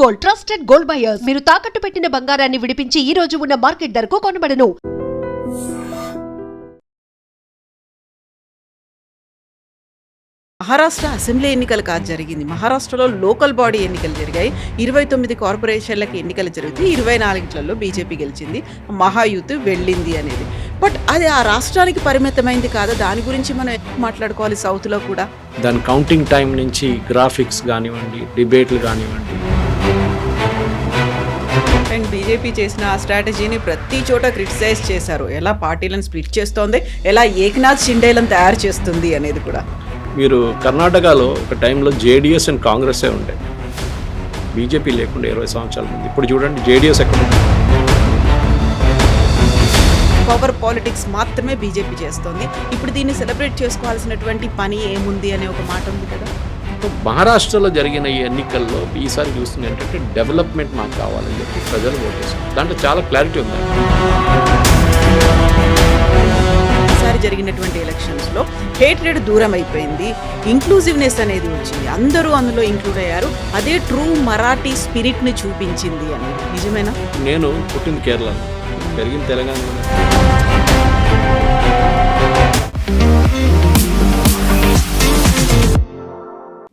Gold, trusted gold buyers. మీరు తాకట్టు పెట్టిన బంగారాన్ని విడిపించి ఈ రోజు ఉన్న మార్కెట్ ధరకు కొనబడను. మహారాష్ట్ర అసెంబ్లీ ఎన్నికలు కాదు జరిగింది. మహారాష్ట్రలో లోకల్ బాడీ ఎన్నికలు జరిగాయి. 29 కార్పొరేషన్లకి ఎన్నికలు జరిగితే 24లలో బీజేపీ గెలిచింది. మహాయూత్ వెళ్ళింది అనేది. బట్ అది ఆ రాష్ట్రానికి పరిమితమైంది కాదు. దాని గురించి మనం మాట్లాడుకోవాలి. సౌత్లో కూడా దాని కౌంటింగ్ టైం నుంచి గ్రాఫిక్స్ కానివ్వండి, డిబేట్లు కానివ్వండి. అండ్ బీజేపీ చేసిన ఆ స్ట్రాటజీని ప్రతి చోట క్రిటిసైజ్ చేశారు. ఎలా పార్టీలను స్ప్లిట్ చేస్తోంది, ఎలా ఏక్నాథ్ షిండేలను తయారు చేస్తుంది అనేది కూడా. మీరు కర్ణాటకలో ఒక టైంలో జేడీఎస్ అండ్ కాంగ్రెసే ఉండే, బీజేపీ లేకుండా 20 సంవత్సరాల ముందు. ఇప్పుడు చూడండి జేడీఎస్ ఎక్కడ ఉంది. పవర్ పాలిటిక్స్ మాత్రమే బీజేపీ చేస్తోంది. ఇప్పుడు దీన్ని సెలబ్రేట్ చేసుకోవాల్సినటువంటి పని ఏముంది అనే ఒక మాట ఉంది కదా. మహారాష్ట్రలో జరిగిన ఈ ఎన్నికల్లో ఈసారి చూస్తుంది ఏంటంటే డెవలప్మెంట్ మాకు కావాలని చెప్పి ప్రజలు ఓటేస్తారు. దాంట్లో చాలా క్లారిటీ ఉంది. ఈసారి జరిగినటువంటి ఎలక్షన్స్లో హేట్రెడ్ దూరం అయిపోయింది. ఇంక్లూజివ్నెస్ అనేది వచ్చింది. అందరూ అందులో ఇంక్లూడ్ అయ్యారు. అదే ట్రూ మరాఠీ స్పిరిట్ని చూపించింది అనేది నిజమేనా? నేను పుట్టింది కేరళలో, పెరిగింది తెలంగాణలో.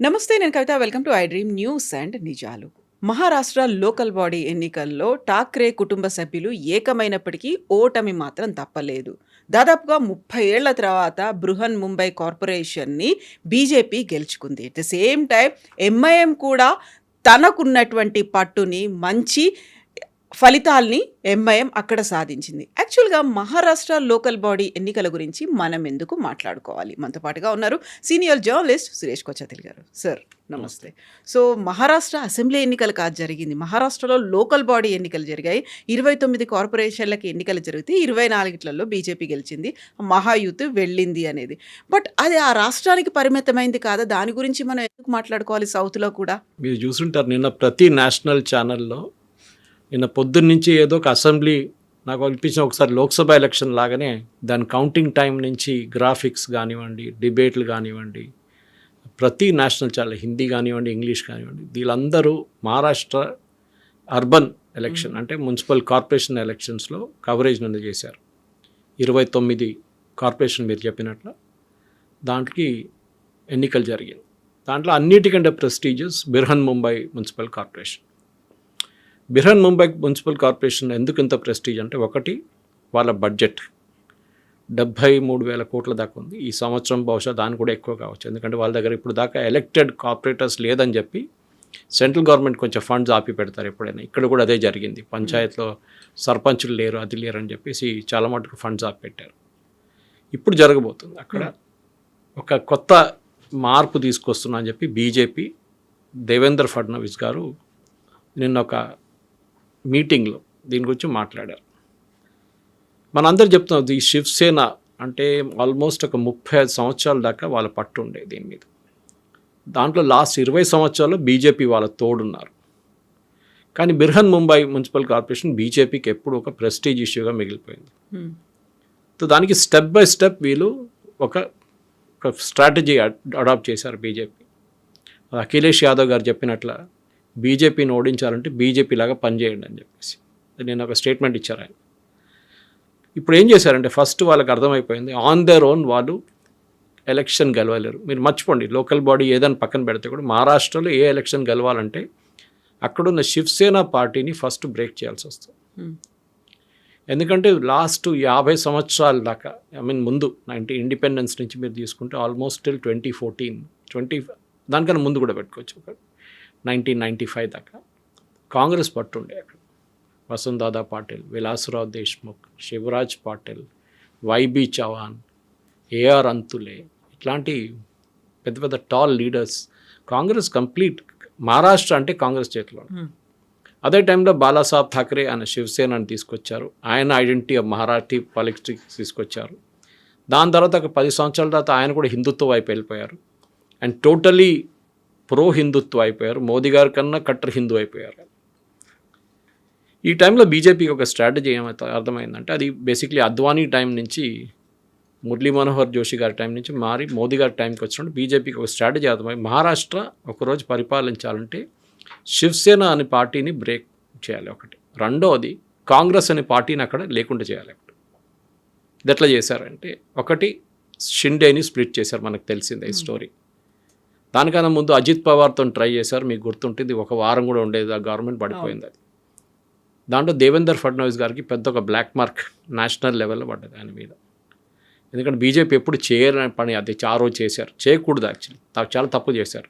నమస్తే, నేను Kavitha. Welcome to I dream news and నిజాలు. మహారాష్ట్ర లోకల్ బాడీ ఎన్నికల్లో ఠాక్రే కుటుంబ సభ్యులు ఏకమైనప్పటికీ ఓటమి మాత్రం తప్పలేదు. దాదాపుగా 30 ఏళ్ల తర్వాత బృహన్ ముంబై కార్పొరేషన్ని బీజేపీ గెలుచుకుంది. At the same time MIM కూడా తనకున్నటువంటి పట్టుని, మంచి ఫలితాల్ని ఎంఐఎం అక్కడ సాధించింది. యాక్చువల్గా మహారాష్ట్ర లోకల్ బాడీ ఎన్నికల గురించి మనం ఎందుకు మాట్లాడుకోవాలి? మనతో పాటుగా ఉన్నారు సీనియర్ జర్నలిస్ట్ సురేష్ కొచ్చాతిల్ గారు. సార్ నమస్తే. సో మహారాష్ట్ర అసెంబ్లీ ఎన్నికలు కాదు జరిగింది. మహారాష్ట్రలో లోకల్ బాడీ ఎన్నికలు జరిగాయి. 29 కార్పొరేషన్లకి ఎన్నికలు జరిగితే 24లలో బీజేపీ గెలిచింది. మహాయూత్ వెళ్ళింది అనేది. బట్ అది ఆ రాష్ట్రానికి పరిమితమైంది కాదు. దాని గురించి మనం ఎందుకు మాట్లాడుకోవాలి? సౌత్లో కూడా మీరు చూసుంటారు, నిన్న ప్రతి నేషనల్ ఛానల్లో నిన్న పొద్దున్న నుంచి ఏదో ఒక అసెంబ్లీ నాకు అనిపించిన ఒకసారి లోక్సభ ఎలక్షన్ లాగానే దాని కౌంటింగ్ టైం నుంచి గ్రాఫిక్స్ కానివ్వండి, డిబేట్లు కానివ్వండి, ప్రతి నేషనల్ ఛానల్ హిందీ కానివ్వండి, ఇంగ్లీష్ కానివ్వండి, వీళ్ళందరూ మహారాష్ట్ర అర్బన్ ఎలక్షన్ అంటే మున్సిపల్ కార్పొరేషన్ ఎలక్షన్స్లో కవరేజ్ నన్ను చేశారు. 29 కార్పొరేషన్ మీరు చెప్పినట్లు దాంట్లోకి ఎన్నికలు జరిగింది. దాంట్లో అన్నిటికంటే prestigious Brihanmumbai municipal corporation. Brihanmumbai municipal corporation ఎందుకు ఇంత ప్రెస్టీజ్ అంటే, ఒకటి వాళ్ళ బడ్జెట్ 73,000 కోట్ల దాకా ఉంది. ఈ సంవత్సరం బహుశా దాన్ని కూడా ఎక్కువ కావచ్చు. ఎందుకంటే వాళ్ళ దగ్గర ఇప్పుడు దాకా ఎలక్టెడ్ కార్పొరేటర్స్ లేదని చెప్పి సెంట్రల్ గవర్నమెంట్ కొంచెం ఫండ్స్ ఆపి పెడతారు ఎప్పుడైనా. ఇక్కడ కూడా అదే జరిగింది. పంచాయత్లో సర్పంచులు లేరు, అది లేరు అని చెప్పేసి చాలా మటుకు ఫండ్స్ ఆపి పెట్టారు. ఇప్పుడు జరగబోతుంది అక్కడ ఒక కొత్త మార్పు తీసుకొస్తున్నా అని చెప్పి బీజేపీ దేవేంద్ర ఫడ్నవీస్ గారు నిన్న ఒక మీటింగ్లో దీని గురించి మాట్లాడారు. మనందరూ చెప్తున్నాం ఈ శివసేన అంటే ఆల్మోస్ట్ ఒక 35 సంవత్సరాల దాకా వాళ్ళ పట్టు ఉండే దీని మీద. దాంట్లో లాస్ట్ 20 సంవత్సరాల్లో బీజేపీ వాళ్ళ తోడున్నారు. కానీ బిర్హన్ ముంబై మున్సిపల్ కార్పొరేషన్ బీజేపీకి ఎప్పుడు ఒక ప్రెస్టీజ్ ఇష్యూగా మిగిలిపోయింది. సో దానికి స్టెప్ బై స్టెప్ వీళ్ళు ఒక స్ట్రాటజీ అడాప్ట్ చేశారు బీజేపీ. అఖిలేష్ యాదవ్ గారు చెప్పినట్ల బీజేపీని ఓడించాలంటే బీజేపీ లాగా పనిచేయండి అని చెప్పేసి నేను ఒక స్టేట్మెంట్ ఇచ్చారు ఆయన. ఇప్పుడు ఏం చేశారంటే, ఫస్ట్ వాళ్ళకి అర్థమైపోయింది ఆన్ దేర్ ఓన్ వాళ్ళు ఎలక్షన్ గెలవలేరు. మీరు మర్చిపోండి, లోకల్ బాడీ ఏదైనా పక్కన పెడితే కూడా మహారాష్ట్రలో ఏ ఎలక్షన్ గెలవాలంటే అక్కడున్న శివసేన పార్టీని ఫస్ట్ బ్రేక్ చేయాల్సి వస్తుంది. ఎందుకంటే లాస్ట్ 50 సంవత్సరాల దాకా ముందు ఇండిపెండెన్స్ నుంచి మీరు తీసుకుంటే ఆల్మోస్ట్ టిల్ 2014 దానికన్నా ముందు కూడా పెట్టుకోవచ్చు, 1995 దాకా కాంగ్రెస్ పట్టుండే. అక్కడ వసుంధరా పాటిల్, విలాసరావు దేశ్ముఖ్, శివరాజ్ పాటిల్, వైబీ చవాన్, ఏఆర్ అంతులే, ఇట్లాంటి పెద్ద పెద్ద tall leaders. Congress complete Maharashtra అంటే కాంగ్రెస్ చేతిలో. అదే టైంలో బాలాసాహెబ్ ఠాక్రే ఆయన శివసేనని తీసుకొచ్చారు. ఆయన ఐడెంటిటీ ఆఫ్ మరాఠీ పాలిటిక్స్ తీసుకొచ్చారు. దాని తర్వాత ఒక 10 సంవత్సరాల తర్వాత ఆయన కూడా హిందుత్వ వైపు వెళ్ళిపోయారు అండ్ టోటలీ ప్రో హిందుత్వ అయిపోయారు. మోదీ గారి కన్నా కట్టర్ హిందూ అయిపోయారు. ఈ టైంలో బీజేపీకి ఒక స్ట్రాటజీ ఏమైతే అర్థమైందంటే, అది బేసిక్లీ అద్వానీ టైం నుంచి మురళీ మనోహర్ జోషి గారి టైం నుంచి మారి మోదీ గారి టైంకి వచ్చినప్పుడు బీజేపీకి ఒక స్ట్రాటజీ అర్థమై, మహారాష్ట్ర ఒకరోజు పరిపాలించాలంటే శివసేన అనే పార్టీని బ్రేక్ చేయాలి ఒకటి. రెండవది కాంగ్రెస్ అనే పార్టీని అక్కడ లేకుండా చేయాలి. అక్కడ ఇది ఎట్లా చేశారంటే, ఒకటి షిండేని స్ప్లిట్ చేశారు, మనకు తెలిసిందే ఈ స్టోరీ. దానికన్నా ముందు అజిత్ పవార్తో ట్రై చేశారు, మీకు గుర్తుంటుంది. ఒక వారం కూడా ఉండేది, ఆ గవర్నమెంట్ పడిపోయింది. అది దాంట్లో దేవేందర్ ఫడ్నవీస్ గారికి పెద్ద ఒక బ్లాక్ మార్క్ నేషనల్ లెవెల్లో పడ్డది ఆయన మీద. ఎందుకంటే బీజేపీ ఎప్పుడు చేయని పని అది ఆ రోజు చేశారు, చేయకూడదు యాక్చువల్లీ, చాలా తప్పు చేశారు.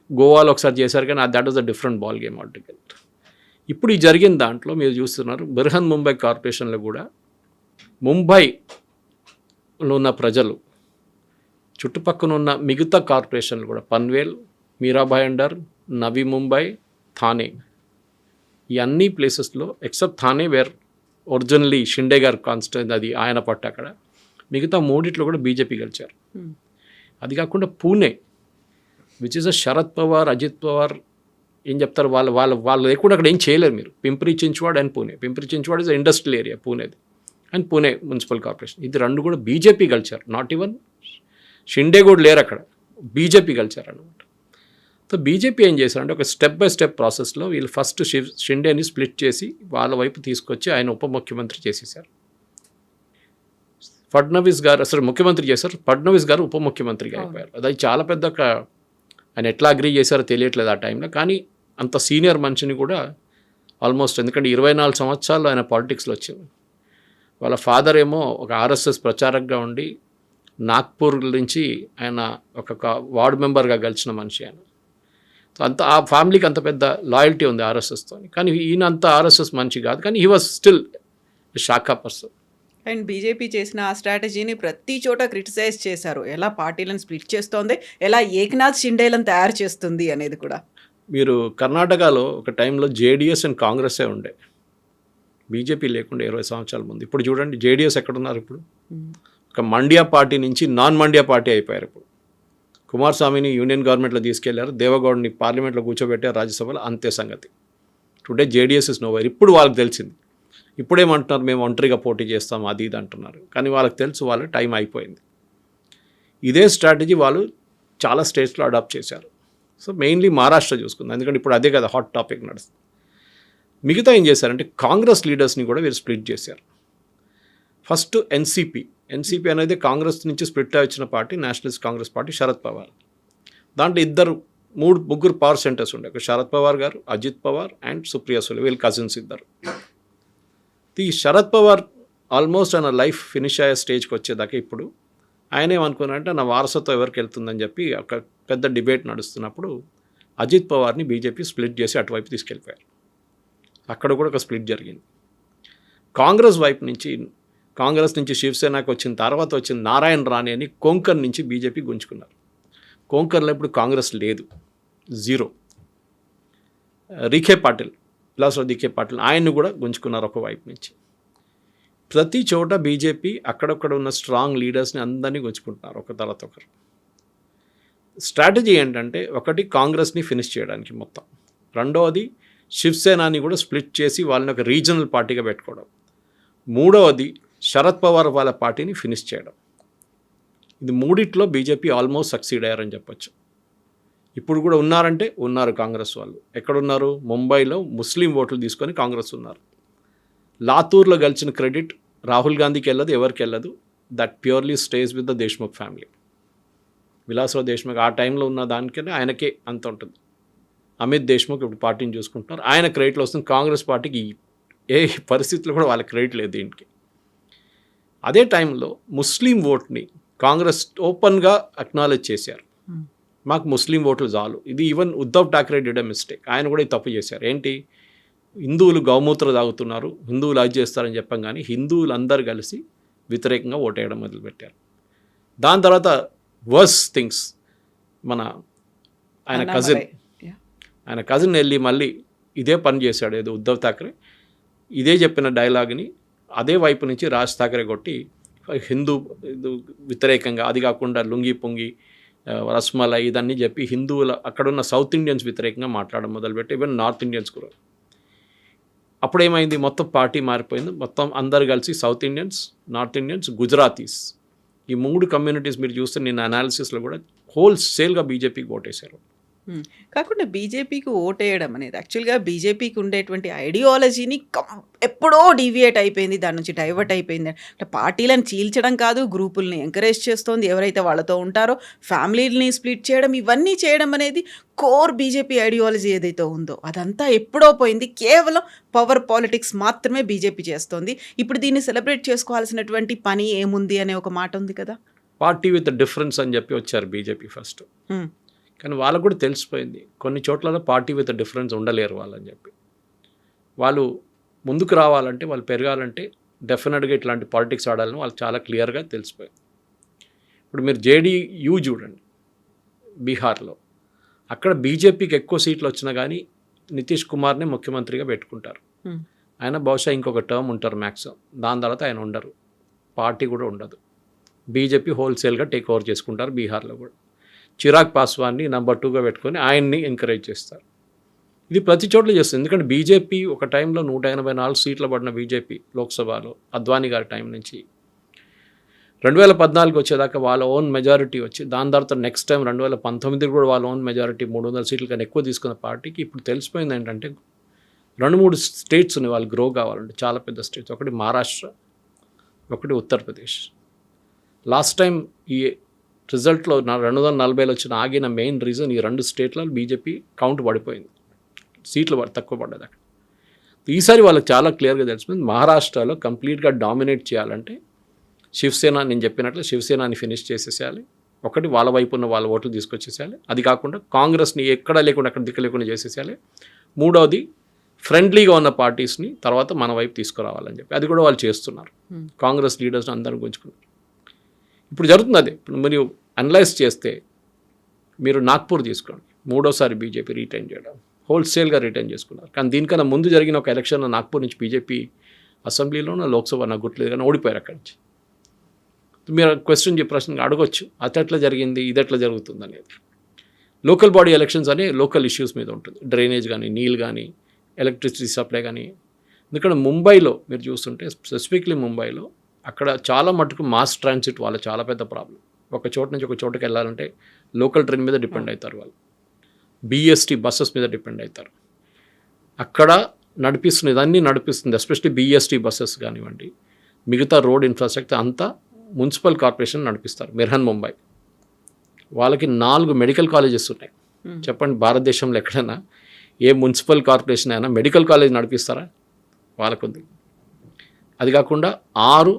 గోవాలో ఒకసారి చేశారు, కానీ that was a different ball game altogether. ఇప్పుడు ఈ జరిగిన దాంట్లో మీరు చూస్తున్నారు, బృహన్ ముంబై కార్పొరేషన్లో కూడా ముంబైలో ఉన్న ప్రజలు, చుట్టుపక్కల ఉన్న మిగతా కార్పొరేషన్లు కూడా, పన్వేల్, మీరా భాయండర్, నవీ ముంబై, థానే, ఈ అన్ని ప్లేసెస్లో except Thane where originally Shinde గారు కాన్స్టిట్యూన్సీ, అది ఆయన పట్టు, అక్కడ మిగతా మూడిట్లో కూడా బీజేపీ గెలిచారు. అది కాకుండా Pune, which is a Sharad Pawar, Ajit Pawar ఏం చెప్తారు, వాళ్ళు లేకుండా అక్కడ ఏం చేయలేరు మీరు. Pimpri Chinchwad and Pune. Pimpri Chinchwad is industrial area పూణేది, అండ్ పూణే మున్సిపల్ కార్పొరేషన్. ఇది రెండు కూడా బీజేపీ గెలిచారు. నాట్ ఈవెన్ షిండే కూడా లేరు అక్కడ, బీజేపీ గెలిచారు అనమాట. సో బీజేపీ ఏం చేశారంటే, ఒక స్టెప్ బై స్టెప్ ప్రాసెస్లో వీళ్ళు ఫస్ట్ షిండేని స్ప్లిట్ చేసి వాళ్ళ వైపు తీసుకొచ్చి ఆయన ఉప ముఖ్యమంత్రి చేసేసారు. ఫడ్నవీస్ గారు అసలు ముఖ్యమంత్రి చేశారు, ఫడ్నవీస్ గారు ఉప ముఖ్యమంత్రిగా అయిపోయారు. అది చాలా పెద్ద ఆయన ఎట్లా అగ్రీ చేశారో తెలియట్లేదు ఆ టైంలో. కానీ అంత సీనియర్ మనిషిని కూడా ఆల్మోస్ట్, ఎందుకంటే 24 సంవత్సరాలు ఆయన పాలిటిక్స్లో వచ్చింది. వాళ్ళ ఫాదర్ ఏమో ఒక ఆర్ఎస్ఎస్ ప్రచారకగా ఉండి నాగ్పూర్ నుంచి ఆయన ఒక వార్డు మెంబర్గా గెలిచిన మనిషి ఆయన. సో అంత ఆ ఫ్యామిలీకి అంత పెద్ద లాయల్టీ ఉంది ఆర్ఎస్ఎస్తో. కానీ ఈయన అంత ఆర్ఎస్ఎస్ మనిషి కాదు, కానీ హీ వాజ్ స్టిల్ శాఖా పర్సన్. అండ్ బీజేపీ చేసిన ఆ స్ట్రాటజీని ప్రతి చోట క్రిటిసైజ్ చేశారు. ఎలా పార్టీలను స్ప్లిట్ చేస్తోంది, ఎలా ఏక్నాథ్ షిండేలను తయారు చేస్తుంది అనేది కూడా. మీరు కర్ణాటకలో ఒక టైంలో జేడిఎస్ అండ్ కాంగ్రెస్సే ఉండే, బీజేపీ లేకుండా 20 సంవత్సరాల ముందు. ఇప్పుడు చూడండి జేడిఎస్ ఎక్కడున్నారు. ఇప్పుడు ఒక మండ్యా పార్టీ నుంచి నాన్ మండ్యా పార్టీ అయిపోయారు. ఇప్పుడు కుమారస్వామిని యూనియన్ గవర్నమెంట్లో తీసుకెళ్లారు, దేవగౌడ్ని పార్లమెంట్లో కూర్చోబెట్టారు, రాజ్యసభలో, అంతే సంగతి. Today JDS is nowhere. ఇప్పుడు వాళ్ళకి తెలిసింది. ఇప్పుడేమంటున్నారు, మేము ఒంటరిగా పోటీ చేస్తాం అది ఇది అంటున్నారు. కానీ వాళ్ళకి తెలుసు వాళ్ళ టైం అయిపోయింది. ఇదే స్ట్రాటజీ వాళ్ళు చాలా స్టేట్స్లో అడాప్ట్ చేశారు. సో మెయిన్లీ మహారాష్ట్ర చూసుకుందాం, ఎందుకంటే ఇప్పుడు అదే కదా హాట్ టాపిక్ నడుస్తుంది. మిగతా ఏం చేశారంటే, కాంగ్రెస్ లీడర్స్ని కూడా వీరు స్ప్లిట్ చేశారు. ఫస్ట్ ఎన్సీపీ అనేది కాంగ్రెస్ నుంచి స్ప్లిట్ అయి వచ్చిన party, Nationalist Congress party, Sharad Pawar. దాంట్లో ముగ్గురు పవర్ సెంటర్స్ ఉండే, ఒక శరద్ పవార్ గారు, అజిత్ పవార్ అండ్ సుప్రియా సులే, వీళ్ళు కజిన్స్ ఇద్దరు. ఈ శరద్ పవార్ ఆల్మోస్ట్ ఆయన లైఫ్ ఫినిష్ అయ్యే స్టేజ్కి వచ్చేదాకా ఇప్పుడు ఆయన ఏమనుకున్నారంటే, నా వారసత్వం ఎవరికి వెళ్తుందని చెప్పి ఒక పెద్ద డిబేట్ నడుస్తున్నప్పుడు అజిత్ పవార్ని బీజేపీ స్ప్లిట్ చేసి అటువైపు తీసుకెళ్ళిపోయారు. అక్కడ కూడా ఒక స్ప్లిట్ జరిగింది. కాంగ్రెస్ నుంచి శివసేనకు వచ్చిన తర్వాత వచ్చిన నారాయణ రాణే అని కొంకన్ నుంచి బీజేపీ గుంజుకున్నారు. కొంకన్లో ఇప్పుడు కాంగ్రెస్ లేదు, జీరో. రీఖే పాటిల్ ఆయన్ని కూడా గుంజుకున్నారు ఒకవైపు నుంచి. ప్రతి చోట బీజేపీ అక్కడక్కడ ఉన్న స్ట్రాంగ్ లీడర్స్ని అందరినీ గుంజుకుంటున్నారు ఒక తర్వాత ఒకరు. స్ట్రాటజీ ఏంటంటే, ఒకటి కాంగ్రెస్ని ఫినిష్ చేయడానికి మొత్తం, రెండవది శివసేనాని కూడా స్ప్లిట్ చేసి వాళ్ళని ఒక రీజనల్ పార్టీగా పెట్టుకోవడం, మూడవది శరద్ పవార్ వాళ్ళ పార్టీని ఫినిష్ చేయడం. ఇది మూడిట్లో బీజేపీ ఆల్మోస్ట్ సక్సీడ్ అయ్యారని చెప్పొచ్చు. ఇప్పుడు కూడా ఉన్నారు కాంగ్రెస్ వాళ్ళు. ఎక్కడున్నారు? ముంబైలో ముస్లిం ఓట్లు తీసుకొని కాంగ్రెస్ ఉన్నారు. లాతూర్లో గెలిచిన క్రెడిట్ రాహుల్ గాంధీకి వెళ్ళదు, ఎవరికి వెళ్ళదు. That purely stays with the Deshmukh family. Vilasrao Deshmukh ఆ టైంలో ఉన్న దానికనే ఆయనకే అంత ఉంటుంది. అమిత్ దేశ్ముఖ్ ఇప్పుడు పార్టీని చూసుకుంటున్నారు, ఆయన క్రెడిట్లో వస్తుంది. కాంగ్రెస్ పార్టీకి ఏ పరిస్థితుల్లో కూడా వాళ్ళ క్రెడిట్ లేదు దీనికి. అదే టైంలో ముస్లిం ఓట్ని కాంగ్రెస్ ఓపెన్గా అక్నాలెడ్జ్ చేశారు, మాకు ముస్లిం ఓట్లు చాలు. ఇది even Uddhav Thackeray did a mistake. ఆయన కూడా తప్పు చేశారు. ఏంటి, హిందువులు గౌమూత్ర తాగుతున్నారు, హిందువులు అది చేస్తారని చెప్పాం, కానీ హిందువులు అందరు కలిసి వ్యతిరేకంగా ఓటేయడం మొదలుపెట్టారు. దాని తర్వాత వర్స్ థింగ్స్, ఆయన కజిన్ వెళ్ళి మళ్ళీ ఇదే పని చేశాడు. ఏదో ఉద్ధవ్ ఠాక్రే ఇదే చెప్పిన డైలాగ్ని అదే వైపు నుంచి రాజ్ ఠాక్రే కొట్టి హిందూ వ్యతిరేకంగా, అది కాకుండా లుంగి పొంగి రస్మలై ఇదన్నీ చెప్పి హిందువుల అక్కడున్న సౌత్ ఇండియన్స్ వ్యతిరేకంగా మాట్లాడడం మొదలుపెట్టి, ఈవెన్ నార్త్ ఇండియన్స్ కూడా. అప్పుడేమైంది, మొత్తం పార్టీ మారిపోయింది. మొత్తం అందరు కలిసి south Indians, north Indians, Gujaratis, ఈ 3 కమ్యూనిటీస్ మీరు చూస్తే నిన్న అనాలిసిస్లో కూడా హోల్సేల్గా బీజేపీకి ఓటేశారు. కాకుండా బీజేపీకి ఓటేయడం అనేది యాక్చువల్‌గా బీజేపీకి ఉండేటువంటి ఐడియాలజీని ఎప్పుడో డీవియేట్ అయిపోయింది. దాని నుంచి డైవర్ట్ అయిపోయింది. అంటే పార్టీలను చీల్చడం కాదు, గ్రూపుల్ని ఎంకరేజ్ చేస్తోంది. ఎవరైతే వాళ్ళతో ఉంటారో ఫ్యామిలీలని స్ప్లిట్ చేయడం, ఇవన్నీ చేయడం అనేది కోర్ బీజేపీ ఐడియాలజీ ఏదైతే ఉందో అదంతా ఎప్పుడో పోయింది. కేవలం పవర్ పాలిటిక్స్ మాత్రమే బీజేపీ చేస్తోంది. ఇప్పుడు దీన్ని సెలబ్రేట్ చేసుకోవాల్సినటువంటి పని ఏముంది అనే ఒక మాట ఉంది కదా! పార్టీ విత్ డిఫరెన్స్ అని చెప్పి వచ్చారు బీజేపీ ఫస్ట్. హ్మ్. కానీ వాళ్ళకు కూడా తెలిసిపోయింది కొన్ని చోట్లలో పార్టీ విత్ డిఫరెన్స్ ఉండలేరు వాళ్ళని చెప్పి. వాళ్ళు ముందుకు రావాలంటే, వాళ్ళు పెరగాలంటే డెఫినెట్గా ఇట్లాంటి పాలిటిక్స్ ఆడాలని వాళ్ళకి చాలా క్లియర్గా తెలిసిపోయింది. ఇప్పుడు మీరు జేడీయూ చూడండి బీహార్లో, అక్కడ బీజేపీకి ఎక్కువ సీట్లు వచ్చినా కానీ నితీష్ కుమార్ని ముఖ్యమంత్రిగా పెట్టుకుంటారు. ఆయన బహుశా ఇంకొక టర్మ్ ఉంటారు మ్యాక్సిమం. దాని తర్వాత ఆయన ఉండరు, పార్టీ కూడా ఉండదు. బీజేపీ హోల్సేల్గా టేక్ ఓవర్ చేసుకుంటారు బీహార్లో కూడా. చిరాగ్ పాస్వాన్ని నెంబర్ 2గా పెట్టుకొని ఆయన్ని ఎంకరేజ్ చేస్తారు. ఇది ప్రతి చోట్ల చేస్తుంది. ఎందుకంటే బీజేపీ ఒక టైంలో 184 సీట్లు పడిన బీజేపీ లోక్సభలో అద్వానీ గారి టైం నుంచి 2014 వచ్చేదాకా వాళ్ళ ఓన్ మెజారిటీ వచ్చి, దాని తర్వాత నెక్స్ట్ టైం 2019 కూడా వాళ్ళ ఓన్ మెజారిటీ 300 సీట్ల కన్నా ఎక్కువ తీసుకున్న పార్టీకి ఇప్పుడు తెలిసిపోయింది ఏంటంటే 2-3 స్టేట్స్ ఉన్నాయి వాళ్ళు గ్రో కావాలంటే, చాలా పెద్ద స్టేట్స్. ఒకటి మహారాష్ట్ర, ఒకటి ఉత్తరప్రదేశ్. లాస్ట్ టైం ఈ రిజల్ట్లో 240 వచ్చిన ఆగిన మెయిన్ రీజన్ ఈ 2 స్టేట్లలో బీజేపీ కౌంట్ పడిపోయింది, సీట్లు తక్కువ పడ్డది అక్కడ. ఈసారి వాళ్ళకి చాలా క్లియర్గా తెలిసిపోయింది మహారాష్ట్రలో కంప్లీట్గా డామినేట్ చేయాలంటే శివసేన, నేను చెప్పినట్లు శివసేనని ఫినిష్ చేసేసేయాలి. ఒకటి వాళ్ళ వైపు ఉన్న వాళ్ళ ఓట్లు తీసుకొచ్చేసేయాలి. అది కాకుండా కాంగ్రెస్ని ఎక్కడ లేకుండా అక్కడ దిక్కు లేకుండా చేసేసేయాలి. మూడవది ఫ్రెండ్లీగా ఉన్న పార్టీస్ని తర్వాత మన వైపు తీసుకురావాలని చెప్పి అది కూడా వాళ్ళు చేస్తున్నారు. కాంగ్రెస్ లీడర్స్ని అందరూ గుంజుకున్నారు. ఇప్పుడు జరుగుతుంది అదే. ఇప్పుడు మీరు అనలైజ్ చేస్తే మీరు నాగ్పూర్ తీసుకోండి, 3వసారి బీజేపీ రిటైన్ చేయడం, హోల్సేల్గా రిటైన్ చేసుకున్నారు. కానీ దీనికన్నా ముందు జరిగిన ఒక ఎలక్షన్లో నాగ్పూర్ నుంచి బీజేపీ అసెంబ్లీలోనూ లోక్సభ నాకు గుర్తులేదు కానీ ఓడిపోయారు అక్కడి నుంచి. మీరు క్వశ్చన్ ప్రశ్న అడగొచ్చు, అట్లా జరిగింది ఇది ఎట్లా జరుగుతుంది అనేది. లోకల్ బాడీ ఎలక్షన్స్ అనే లోకల్ ఇష్యూస్ మీద ఉంటుంది, డ్రైనేజ్ కానీ, నీళ్ళు కానీ, ఎలక్ట్రిసిటీ సప్లై కానీ. ఎందుకంటే ముంబైలో మీరు చూస్తుంటే స్పెసిఫిక్లీ ముంబైలో అక్కడ చాలా మటుకు మాస్ ట్రాన్సిట్ వాళ్ళ చాలా పెద్ద ప్రాబ్లం. ఒక చోట నుంచి ఒక చోటకి వెళ్ళాలంటే లోకల్ ట్రైన్ మీద డిపెండ్ అవుతారు వాళ్ళు, బీఎస్టీ బస్సెస్ మీద డిపెండ్ అవుతారు. అక్కడ నడిపిస్తుంది, ఇదన్నీ నడిపిస్తుంది ఎస్పెషల్లీ బీఎస్టీ బస్సెస్ కానివ్వండి, మిగతా రోడ్ ఇన్ఫ్రాస్ట్రక్చర్ అంతా మున్సిపల్ కార్పొరేషన్ నడిపిస్తారు. మిర్హన్ ముంబై వాళ్ళకి 4 మెడికల్ కాలేజెస్ ఉన్నాయి. చెప్పండి భారతదేశంలో ఎక్కడైనా ఏ మున్సిపల్ కార్పొరేషన్ అయినా మెడికల్ కాలేజ్ నడిపిస్తారా? వాళ్ళకుంది. అది కాకుండా 6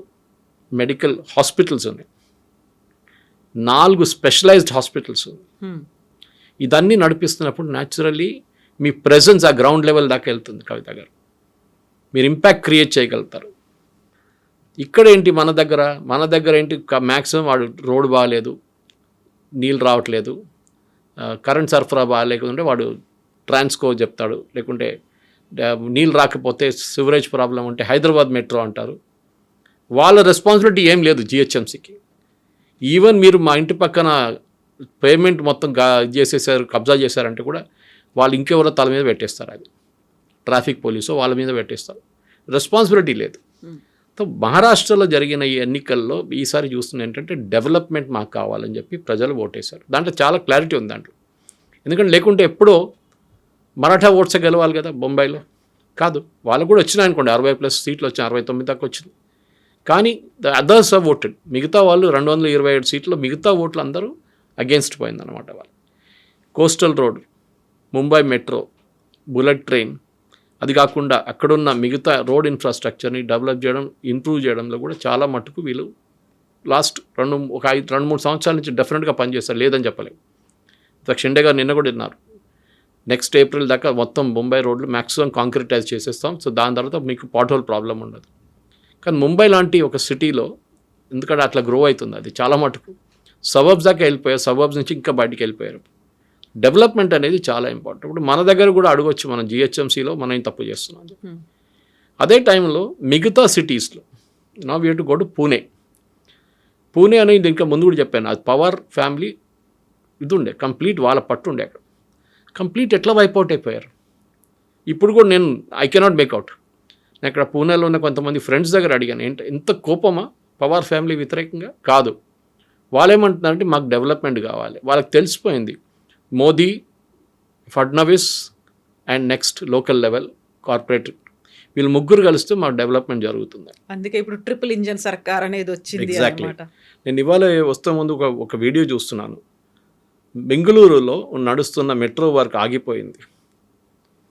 మెడికల్ హాస్పిటల్స్ ఉన్నాయి, 4 స్పెషలైజ్డ్ హాస్పిటల్స్ ఉన్నాయి. ఇదన్నీ నడిపిస్తున్నప్పుడు న్యాచురల్లీ మీ ప్రెజెన్స్ ఆ గ్రౌండ్ లెవెల్ దాకా వెళ్తుంది కవిత గారు, మీరు ఇంపాక్ట్ క్రియేట్ చేయగలుగుతారు. ఇక్కడ ఏంటి మన దగ్గర ఏంటి మ్యాక్సిమం వాడు రోడ్ బాగాలేదు, నీళ్ళు రావట్లేదు, కరెంట్ సరఫరా బాగాలేకుంటే వాడు ట్రాన్స్కో చెప్తాడు, లేకుంటే నీళ్ళు రాకపోతే సివరేజ్ ప్రాబ్లం ఉంటే హైదరాబాద్ మెట్రో అంటారు. వాళ్ళ రెస్పాన్సిబిలిటీ ఏం లేదు జిహెచ్ఎంసీకి. ఈవెన్ మీరు మా ఇంటి పక్కన పేమెంట్ మొత్తం చేసేసారు, కబ్జా చేశారంటే కూడా వాళ్ళు ఇంకెవరో తల మీద పెట్టేస్తారు, అది ట్రాఫిక్ పోలీసు వాళ్ళ మీద పెట్టేస్తారు, రెస్పాన్సిబిలిటీ లేదు. సో మహారాష్ట్రలో జరిగిన ఈ ఎన్నికల్లో ఈసారి చూస్తుంది ఏంటంటే డెవలప్మెంట్ మాకు కావాలని చెప్పి ప్రజలు ఓటేశారు. దాంట్లో చాలా క్లారిటీ ఉంది దాంట్లో. ఎందుకంటే లేకుంటే ఎప్పుడో మరాఠా ఓట్సే గెలవాలి కదా బొంబాయిలో, కాదు వాళ్ళకు కూడా వచ్చినాయి అనుకోండి, 60+ సీట్లు వచ్చాయి, 69 దాకా వచ్చింది. కానీ ద అదర్స్ ఆర్ ఓటెడ్, మిగతా వాళ్ళు 227 సీట్లు, మిగతా ఓట్లు అందరూ అగేన్స్ట్ పోయిందన్నమాట వాళ్ళు. Coastal road, Mumbai metro, bullet train, అది కాకుండా అక్కడున్న మిగతా రోడ్ ఇన్ఫ్రాస్ట్రక్చర్ని డెవలప్ చేయడం, ఇంప్రూవ్ చేయడంలో కూడా చాలా మట్టుకు వీళ్ళు లాస్ట్ 2-3 సంవత్సరాల నుంచి డెఫినెట్గా పనిచేస్తారు, లేదని చెప్పలేము. షిండే గారు నిన్న కూడా విన్నారు, నెక్స్ట్ ఏప్రిల్ దాకా మొత్తం ముంబై రోడ్లు మ్యాక్సిమం కాంక్రిటైజ్ చేసేస్తాం, సో దాని తర్వాత మీకు పాట్ హోల్ ప్రాబ్లం ఉండదు. కానీ ముంబై లాంటి ఒక సిటీలో ఎందుకంటే అట్లా గ్రో అవుతుంది, అది చాలా మటుకు సబర్బ్స్ దాకా వెళ్ళిపోయారు, సబర్బ్స్ నుంచి ఇంకా బయటికి వెళ్ళిపోయారు. డెవలప్మెంట్ అనేది చాలా ఇంపార్టెంట్. ఇప్పుడు మన దగ్గర కూడా అడగొచ్చు, మనం జిహెచ్ఎంసీలో మనం తప్పు చేస్తున్నాం. అదే టైంలో మిగతా సిటీస్లో నా we to go to Pune అనేది ఇంకా ముందు కూడా చెప్పాను, అది పవర్ ఫ్యామిలీ ఇది ఉండే కంప్లీట్ వాళ్ళ పట్టు ఉండే, అక్కడ కంప్లీట్ ఎట్లా వైప్అవుట్ అయిపోయారు. ఇప్పుడు కూడా నేను ఐ కెనాట్ మేక్అవుట్. నేను అక్కడ పూణేలో ఉన్న కొంతమంది ఫ్రెండ్స్ దగ్గర అడిగాను, ఎంత కోపమా పవర్ ఫ్యామిలీ వ్యతిరేకంగా? కాదు, వాళ్ళు ఏమంటున్నారంటే మాకు డెవలప్మెంట్ కావాలి. వాళ్ళకి తెలిసిపోయింది Modi Fadnavis and next local level corporate వీళ్ళు ముగ్గురు కలిస్తే మాకు డెవలప్మెంట్ జరుగుతుంది. అందుకే ఇప్పుడు ట్రిపుల్ ఇంజన్ సర్కార్ అనేది వచ్చింది ఎగ్జాక్ట్లీ. అన్నమాట. నేను ఇవాళ వస్తే ముందు ఒక వీడియో చూస్తున్నాను. బెంగళూరులో నడుస్తున్న మెట్రో వర్క్ ఆగిపోయింది.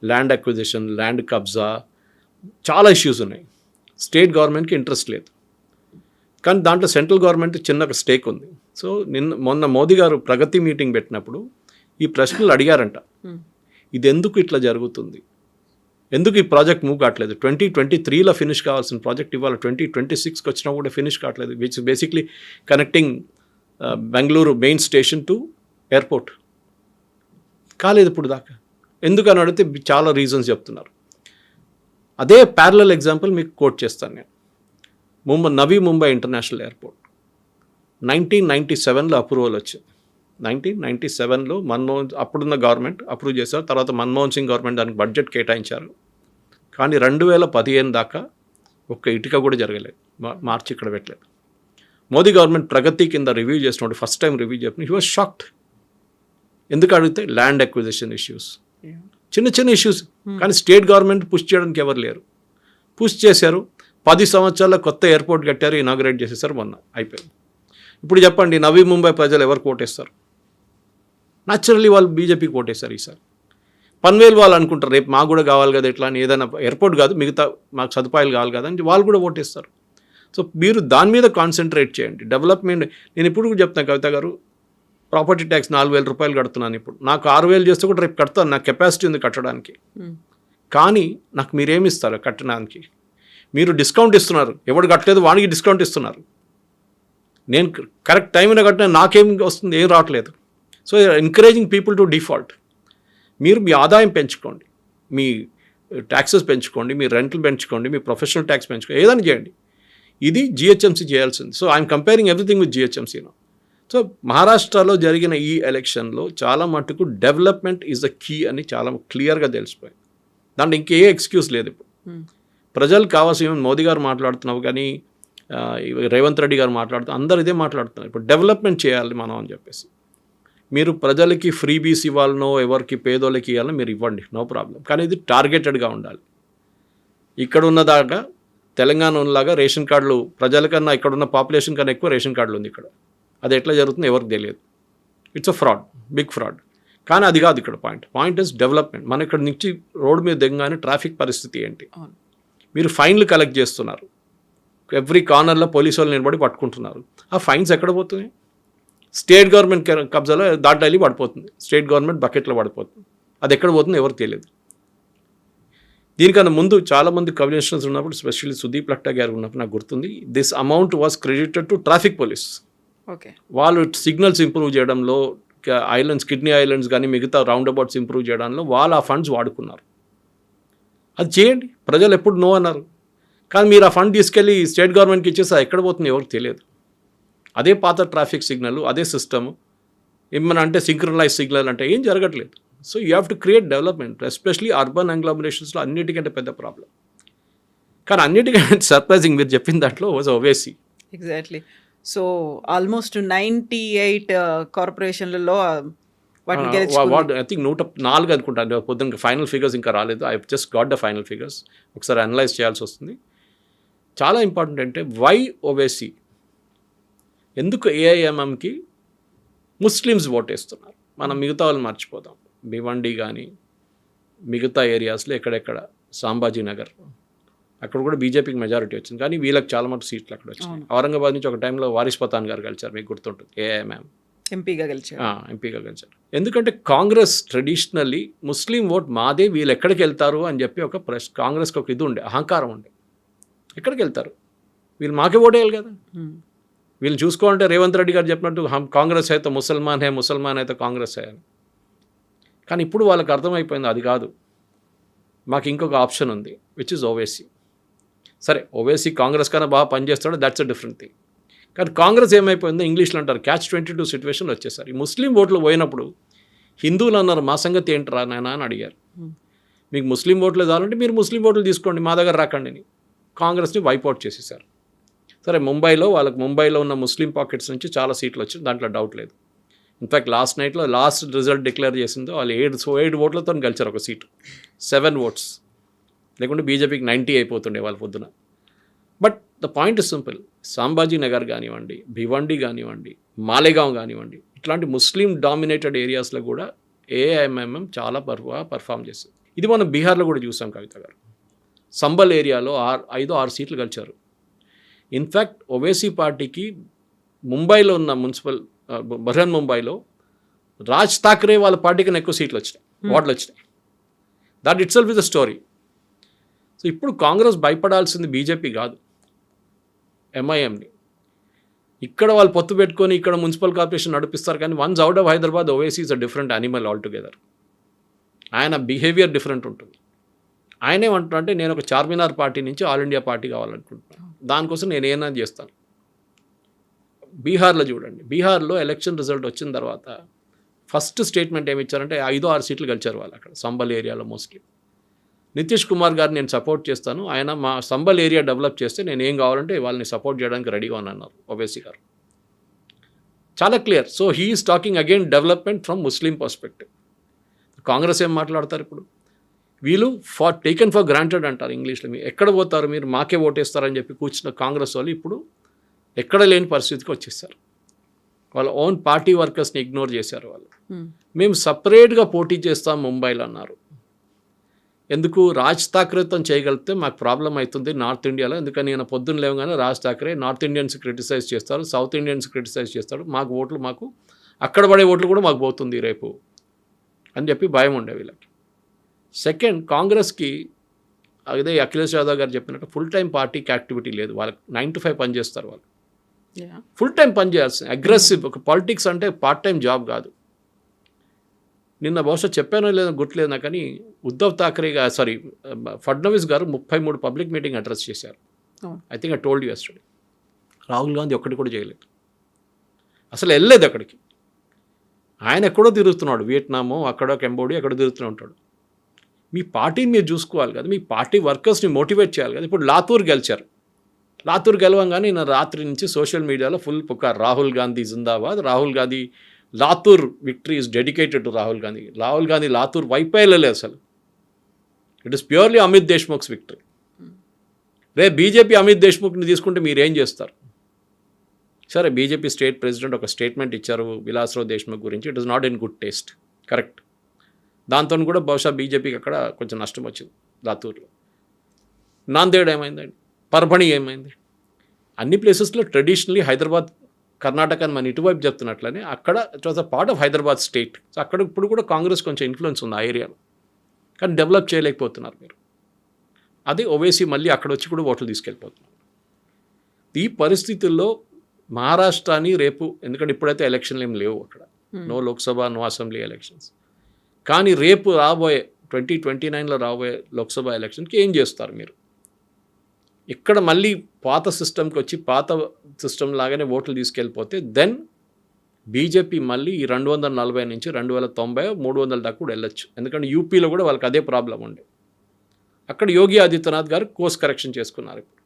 ల్యాండ్ అక్విజిషన్, ల్యాండ్ కబ్జా, చాలా ఇష్యూస్ ఉన్నాయి. స్టేట్ గవర్నమెంట్కి ఇంట్రెస్ట్ లేదు, కానీ దాంట్లో సెంట్రల్ గవర్నమెంట్ చిన్న స్టేక్ ఉంది. సో మొన్న మోదీ గారు ప్రగతి మీటింగ్ పెట్టినప్పుడు ఈ ప్రశ్నలు అడిగారంట, ఇది ఎందుకు ఇట్లా జరుగుతుంది, ఎందుకు ఈ ప్రాజెక్ట్ మూవ్ కావట్లేదు, 2023లో ఫినిష్ కావాల్సిన ప్రాజెక్ట్ ఇవాళ 2026కి వచ్చినా కూడా ఫినిష్ కావట్లేదు, which basically connecting Bengaluru main station to airport. కాలేదు ఇప్పుడు దాకా. ఎందుకని అడిగితే చాలా రీజన్స్ చెప్తున్నారు. అదే ప్యారలల్ ఎగ్జాంపుల్ మీకు కోట్ చేస్తాను నేను. నవీ ముంబై ఇంటర్నేషనల్ ఎయిర్పోర్ట్ 1997లో అప్రూవల్ వచ్చింది. 1997లో అప్పుడున్న గవర్నమెంట్ అప్రూవ్ చేశారు. తర్వాత మన్మోహన్ సింగ్ గవర్నమెంట్ దానికి బడ్జెట్ కేటాయించారు. కానీ 2015 దాకా ఒక్క ఇటుక కూడా జరగలేదు, మార్చి ఇక్కడ పెట్టలేదు. మోదీ గవర్నమెంట్ ప్రగతి కింద రివ్యూ చేసినప్పుడు ఫస్ట్ టైం రివ్యూ చెప్పిన హీ వాజ్ షాక్డ్. ఎందుకు అడిగితే ల్యాండ్ అక్విజిషన్ ఇష్యూస్, చిన్న చిన్న ఇష్యూస్, కానీ స్టేట్ గవర్నమెంట్ పుష్ చేయడానికి ఎవరు లేరు. పుష్ చేశారు. 10 సంవత్సరాల కొత్త ఎయిర్పోర్ట్ కట్టారు, ఇనాగ్రేట్ చేసేసారు, మొన్న అయిపోయింది. ఇప్పుడు చెప్పండి, నవీ ముంబై ప్రజలు ఎవరు ఓటేస్తారు? న్యాచురల్లీ వాళ్ళు బీజేపీకి ఓటేస్తారు ఈసారి. పన్వేల్ వాళ్ళు అనుకుంటారు రేపు మాకు కూడా కావాలి కదా, ఎట్లా అని, ఏదైనా ఎయిర్పోర్ట్ కాదు మిగతా మాకు సదుపాయాలు కావాలి కదా అని వాళ్ళు కూడా ఓటేస్తారు. సో మీరు దాని మీద కాన్సన్ట్రేట్ చేయండి. డెవలప్మెంట్ నేను ఇప్పుడు కూడా చెప్తాను కవిత గారు, ప్రాపర్టీ ట్యాక్స్ 4,000 రూపాయలు కడుతున్నాను. ఇప్పుడు నాకు 6,000 చేస్తే కూడా రేపు కడతాను, నాకు కెపాసిటీ ఉంది కట్టడానికి. కానీ నాకు మీరేమి ఇస్తారు కట్టడానికి? మీరు డిస్కౌంట్ ఇస్తున్నారు, ఎవడు కట్టలేదు వానికి డిస్కౌంట్ ఇస్తున్నారు. నేను కరెక్ట్ టైంలో కట్టిన నాకేం వస్తుంది, ఏం రావట్లేదు. So encouraging people to default. మీరు మీ ఆదాయం పెంచుకోండి, మీ ట్యాక్సెస్ పెంచుకోండి, మీ రెంట్లు పెంచుకోండి, మీ ప్రొఫెషనల్ ట్యాక్స్ పెంచుకోండి, ఏదైనా చేయండి. ఇది జిహెచ్ఎంసీ చేయాల్సింది. So I'm comparing everything with GHMC now. So మహారాష్ట్రలో జరిగిన ఈ ఎలక్షన్లో చాలా మటుకు డెవలప్మెంట్ ఈజ్ ద కీ అని చాలా క్లియర్గా తెలిసిపోయింది. దాంట్లో ఇంకే ఎక్స్క్యూజ్ లేదు. ఇప్పుడు ప్రజలు కావాల్సిన మోదీ గారు మాట్లాడుతున్నావు, కానీ రేవంత్ రెడ్డి గారు మాట్లాడుతున్నారు, అందరు ఇదే మాట్లాడుతున్నారు. ఇప్పుడు డెవలప్మెంట్ చేయాలి మనం అని చెప్పేసి. మీరు ప్రజలకి ఫ్రీబీస్ ఇవ్వాలనో, ఎవరికి పేదోళ్ళకి ఇవ్వాలనో మీరు ఇవ్వండి, నో ప్రాబ్లం. కానీ ఇది టార్గెటెడ్గా ఉండాలి. ఇక్కడ ఉన్నదాకా తెలంగాణ ఉన్నలాగా రేషన్ కార్డులు ప్రజలకన్నా ఇక్కడున్న పాపులేషన్ కన్నా ఎక్కువ రేషన్ కార్డులు ఉంది ఇక్కడ. అది ఎట్లా జరుగుతుందో ఎవరికి తెలియదు. It's a fraud, big fraud. కానీ అది కాదు ఇక్కడ పాయింట్ ఇస్ డెవలప్మెంట్. మనం ఇక్కడ నుంచి రోడ్డు మీద దిగగానే ట్రాఫిక్ పరిస్థితి ఏంటి? మీరు ఫైన్లు కలెక్ట్ చేస్తున్నారు, ఎవ్రీ కార్నర్లో పోలీసు వాళ్ళు నిలబడి పట్టుకుంటున్నారు. ఆ ఫైన్స్ ఎక్కడ పోతున్నాయి? స్టేట్ గవర్నమెంట్ కబ్జాలో దాంట్లో వెళ్ళి పడిపోతుంది, స్టేట్ గవర్నమెంట్ బకెట్లో పడిపోతుంది. అది ఎక్కడ పోతుందో ఎవరికి తెలియదు. దీనికన్నా ముందు చాలామంది కమిషనర్స్ ఉన్నప్పుడు, స్పెషల్లీ సుదీప్ లట్టా గారు ఉన్నప్పుడు నాకు గుర్తుంది, this amount was credited to traffic police. Okay, వాళ్ళు సిగ్నల్స్ ఇంప్రూవ్ చేయడంలో, ఐలాండ్స్, కిడ్నీ ఐలాండ్స్ కానీ మిగతా రౌండ్ అబౌట్స్ ఇంప్రూవ్ చేయడంలో వాళ్ళు ఆ ఫండ్స్ వాడుకున్నారు. అది చేయండి, ప్రజలు ఎప్పుడు నో అన్నారు. కానీ మీరు ఆ ఫండ్ తీసుకెళ్ళి స్టేట్ గవర్నమెంట్కి ఇచ్చేసి ఎక్కడ పోతుంది ఎవరికి తెలియదు. అదే పాత ట్రాఫిక్ సిగ్నల్, అదే సిస్టమ్, ఏమన్నా అంటే సింక్రనైజ్ సిగ్నల్ అంటే ఏం జరగట్లేదు. So you have to create development, especially urban అగ్లామరేషన్స్లో అన్నిటికంటే పెద్ద ప్రాబ్లం. కానీ అన్నిటికంటే సర్ప్రైజింగ్ మీరు చెప్పిన దాంట్లో was Owaisi. Exactly. So almost 98 కార్పొరేషన్లలో వాటిని గెలుచుకుంది. ఐ థింక్ 104 అనుకుంటాను. పొద్దున్న ఫైనల్ ఫిగర్స్ ఇంకా రాలేదు. I just got the final figures. ఒకసారి అనలైజ్ చేయాల్సి వస్తుంది. చాలా ఇంపార్టెంట్ అంటే వై ఓవేసీ, ఎందుకు ఏఐఎంఎంకి ముస్లిమ్స్ ఓటేస్తున్నారు? మనం మిగతా వాళ్ళు మర్చిపోతాం. భివండి కానీ మిగతా ఏరియాస్లో ఎక్కడెక్కడ, సాంబాజీ నగర్, అక్కడ కూడా బీజేపీకి మెజారిటీ వచ్చింది. కానీ వీళ్ళకి చాలా మటు సీట్లు అక్కడ వచ్చినాయి. ఔరంగాబాద్ నుంచి ఒక టైంలో వారిస్ పతాన్ గారు గెలిచారు, మీకు గుర్తుంటుంది, ఏఐఎంఎం ఎంపీగా గెలిచారు. ఎందుకంటే కాంగ్రెస్ ట్రెడిషనల్లీ ముస్లిం ఓట్ మాదే, వీళ్ళు ఎక్కడికి వెళ్తారు అని చెప్పి ఒక కాంగ్రెస్కి ఒక ఇది ఉండే, అహంకారం ఉండే. ఎక్కడికి వెళ్తారు వీళ్ళు? మాకే ఓటేయాలి కదా. వీళ్ళు చూసుకోవాలంటే రేవంత్ రెడ్డి గారు చెప్పినట్టు కాంగ్రెస్ అయితే ముసల్మాన్ అయితే కాంగ్రెస్ అని. కానీ ఇప్పుడు వాళ్ళకి అర్థమైపోయింది అది కాదు, మాకు ఇంకొక ఆప్షన్ ఉంది, విచ్ ఇస్ ఓవేసీ. సరే, ఓవేసీ కాంగ్రెస్ కన్నా బాగా పనిచేస్తాడు, దట్స్ అ డిఫరెంట్ థింగ్. కానీ కాంగ్రెస్ ఏమైపోయిందో ఇంగ్లీష్లో అంటారు క్యాచ్ 22 సిచ్యువేషన్లో వచ్చేసారు. ఈ ముస్లిం ఓట్లు పోయినప్పుడు హిందువులు అన్నారు మా సంగతి ఏంటరా నాయనా అని అడిగారు. మీకు ముస్లిం ఓట్లు కావాలంటే మీరు ముస్లిం ఓట్లు తీసుకోండి, మా దగ్గర రాకండి అని కాంగ్రెస్ని వైపౌట్ చేసేసారు. సరే, ముంబైలో ఉన్న ముస్లిం పాకెట్స్ నుంచి చాలా సీట్లు వచ్చాయి, దాంట్లో డౌట్ లేదు. ఇన్ఫ్యాక్ట్ లాస్ట్ నైట్లో లాస్ట్ రిజల్ట్ డిక్లేర్ చేసిందో వాళ్ళు 7 ఓట్లతో గెలిచారు ఒక సీటు, 7 ఓట్స్. లేకుంటే బీజేపీకి 90 అయిపోతుండే వాళ్ళ పొద్దున. But the point is simple. Sambhaji Nagar కానివ్వండి, భివండి కానివ్వండి, మాలేగాం కానివ్వండి, ఇట్లాంటి ముస్లిం డామినేటెడ్ ఏరియాస్లో కూడా ఏఐఎంఎంఎం చాలా పర్ఫామ్ చేస్తుంది. ఇది మనం బీహార్లో కూడా చూసాం కవిత గారు. సంబల్ ఏరియాలో 5-6 సీట్లు గెలిచారు. ఇన్ఫ్యాక్ట్ ఓవైసీ పార్టీకి ముంబైలో ఉన్న మున్సిపల్ బర్హన్ ముంబైలో రాజ్ ఠాక్రే వాళ్ళ పార్టీకి ఎక్కువ సీట్లు వచ్చినాయి, ఓట్లు వచ్చినాయి. That it self is the story. So ఇప్పుడు కాంగ్రెస్ భయపడాల్సింది బీజేపీ కాదు, ఎంఐఎంని. ఇక్కడ వాళ్ళు పొత్తు పెట్టుకొని ఇక్కడ మున్సిపల్ కార్పొరేషన్ నడిపిస్తారు, కానీ once out of Hyderabad Owaisi is a different animal all together. ఆయన బిహేవియర్ డిఫరెంట్ ఉంటుంది. ఆయన ఏమంటున్నారంటే నేను ఒక చార్మినార్ పార్టీ నుంచి ఆల్ ఇండియా పార్టీ కావాలనుకుంటున్నాను, దానికోసం నేను ఏమైనా చేస్తాను. బీహార్లో చూడండి, బీహార్లో ఎలక్షన్ రిజల్ట్ వచ్చిన తర్వాత ఫస్ట్ స్టేట్మెంట్ ఏమి ఇచ్చారంటే 5-6 సీట్లు గెలిచారు వాళ్ళు అక్కడ సంబల్ ఏరియాలో మోస్ట్లీ. నితీష్ కుమార్ గారిని నేను సపోర్ట్ చేస్తాను, ఆయన మా సంబల్ ఏరియా డెవలప్ చేస్తే నేను ఏం కావాలంటే వాళ్ళని సపోర్ట్ చేయడానికి రెడీగా అన్నారు ఓవైసీ గారు. చాలా clear. So he is talking again development from Muslim perspective. Congress ఏం మాట్లాడతారు ఇప్పుడు? వీళ్ళు టేకెన్ ఫర్ గ్రాంటెడ్ అంటారు ఇంగ్లీష్లో. మీరు ఎక్కడ పోతారు, మీరు మాకే ఓటేస్తారని చెప్పి కూర్చున్న కాంగ్రెస్ వాళ్ళు ఇప్పుడు ఎక్కడ లేని పరిస్థితికి వచ్చేసారు. వాళ్ళ ఓన్ పార్టీ వర్కర్స్ని ఇగ్నోర్ చేశారు వాళ్ళు. మేము సపరేట్గా పోటీ చేస్తాం ముంబైలో అన్నారు. ఎందుకు? రాజ్ ఠాక్రేతో చేయగలిగితే మాకు ప్రాబ్లం అవుతుంది నార్త్ ఇండియాలో. ఎందుకని నేను పొద్దున్న లేవగానే Raj Thackeray north Indians criticize చేస్తారు, సౌత్ ఇండియన్స్ క్రిటిసైజ్ చేస్తాడు, మాకు అక్కడ పడే ఓట్లు కూడా మాకు పోతుంది రేపు అని చెప్పి భయం ఉండే వీళ్ళకి. సెకండ్, కాంగ్రెస్కి అదే అఖిలేష్ యాదవ్ గారు చెప్పినట్టు ఫుల్ టైం పార్టీకి యాక్టివిటీ లేదు. వాళ్ళకి 9 to 5 పని చేస్తారు వాళ్ళు. ఫుల్ టైం పని చేయాల్సింది. అగ్రెసివ్. ఒక పాలిటిక్స్ అంటే పార్ట్ టైం జాబ్ కాదు. నిన్న బహుశా చెప్పానో లేదో గుర్తులేదు నాకు, కానీ ఉద్ధవ్ ఠాక్రే ఫడ్నవీస్ గారు 33 పబ్లిక్ మీటింగ్ అడ్రస్ చేశారు. I think I told you yesterday. Rahul Gandhi ఒక్కటి కూడా చేయలేదు, అసలు వెళ్ళలేదు అక్కడికి. ఆయన ఎక్కడో తిరుగుతున్నాడు, వియట్నామో అక్కడో కంబోడియా ఎక్కడో తిరుగుతూ ఉంటాడు. మీ పార్టీని మీరు చూసుకోవాలి కదా, మీ పార్టీ వర్కర్స్ని మోటివేట్ చేయాలి కదా. ఇప్పుడు లాతూర్ గెలిచారు. లాతూర్ గెలవంగానే నేను రాత్రి నుంచి సోషల్ మీడియాలో ఫుల్ పుకార్, రాహుల్ గాంధీ జిందాబాద్, Rahul Gandhi Latur victory is dedicated to Rahul Gandhi. Rahul Gandhi Latur వైపే వెళ్ళలేదు అసలు. It is purely Amit Deshmukh's victory. రేపు బీజేపీ అమిత్ దేశ్ముఖ్ని తీసుకుంటే మీరు ఏం చేస్తారు? సరే, బీజేపీ స్టేట్ ప్రెసిడెంట్ ఒక స్టేట్మెంట్ ఇచ్చారు విలాస్రావు దేశ్ముఖ్ గురించి. It is not in good taste, correct. దాంతో కూడా బహుశా బీజేపీకి అక్కడ కొంచెం నష్టం వచ్చింది లాతూర్లో. నాందేడ్ ఏమైందండి, పర్భణి ఏమైంది, అన్ని ప్లేసెస్లో ట్రెడిషనలీ హైదరాబాద్, కర్ణాటక అని మన ఇటువైపు చెప్తున్నట్లనే అక్కడ it was a part of Hyderabad state. So అక్కడ ఇప్పుడు కూడా కాంగ్రెస్ కొంచెం ఇన్ఫ్లుయెన్స్ ఉంది ఆ ఏరియాలో, కానీ డెవలప్ చేయలేకపోతున్నారు మీరు. అదే ఓవైసీ మళ్ళీ అక్కడ వచ్చి కూడా ఓట్లు తీసుకెళ్ళిపోతున్నారు. ఈ పరిస్థితుల్లో మహారాష్ట్రని రేపు, ఎందుకంటే ఇప్పుడైతే ఎలక్షన్లు ఏం లేవు అక్కడ, no Lok Sabha no assembly elections, కానీ రేపు రాబోయే 2029లో రాబోయే లోక్సభ ఎలక్షన్కి ఏం చేస్తారు మీరు? ఇక్కడ మళ్ళీ పాత సిస్టమ్కి వచ్చి పాత సిస్టమ్ లాగానే ఓట్లు తీసుకెళ్ళిపోతే దెన్ బీజేపీ మళ్ళీ ఈ 240 నుంచి 290, 300 దాకా కూడా వెళ్ళొచ్చు. ఎందుకంటే యూపీలో కూడా వాళ్ళకి అదే ప్రాబ్లం ఉండే. అక్కడ యోగి ఆదిత్యనాథ్ గారు కోర్స్ కరెక్షన్ చేసుకున్నారు. ఇప్పుడు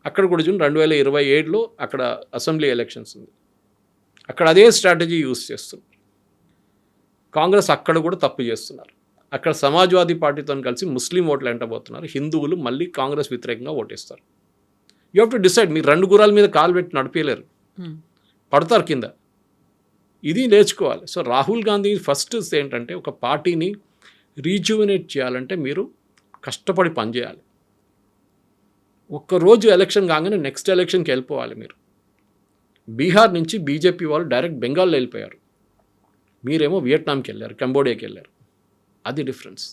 అక్కడ కూడా చూడండి 2027లో అక్కడ అసెంబ్లీ ఎలక్షన్స్ ఉంది, అక్కడ అదే స్ట్రాటజీ యూజ్ చేస్తుంది. కాంగ్రెస్ అక్కడ కూడా తప్పు చేస్తున్నారు. అక్కడ సమాజ్వాదీ పార్టీతో కలిసి ముస్లిం ఓట్లు ఎంటబోతున్నారు. హిందువులు మళ్ళీ కాంగ్రెస్ వ్యతిరేకంగా ఓటేస్తారు. You have to decide. మీరు 2 గుర్రాల మీద కాలు పెట్టి నడిపేయలేరు, పడతారు కింద. ఇది నేర్చుకోవాలి. సో రాహుల్ గాంధీ ఫస్ట్ ఏంటంటే ఒక పార్టీని రీజువినేట్ చేయాలంటే మీరు కష్టపడి పనిచేయాలి. ఒక్కరోజు ఎలక్షన్ కాగానే నెక్స్ట్ ఎలక్షన్కి వెళ్ళిపోవాలి మీరు. బీహార్ నుంచి బీజేపీ వాళ్ళు డైరెక్ట్ బెంగాల్లో వెళ్ళిపోయారు, మీరేమో వియట్నాంకి వెళ్ళారు, కంబోడియాకి వెళ్ళారు. అది డిఫరెన్స్.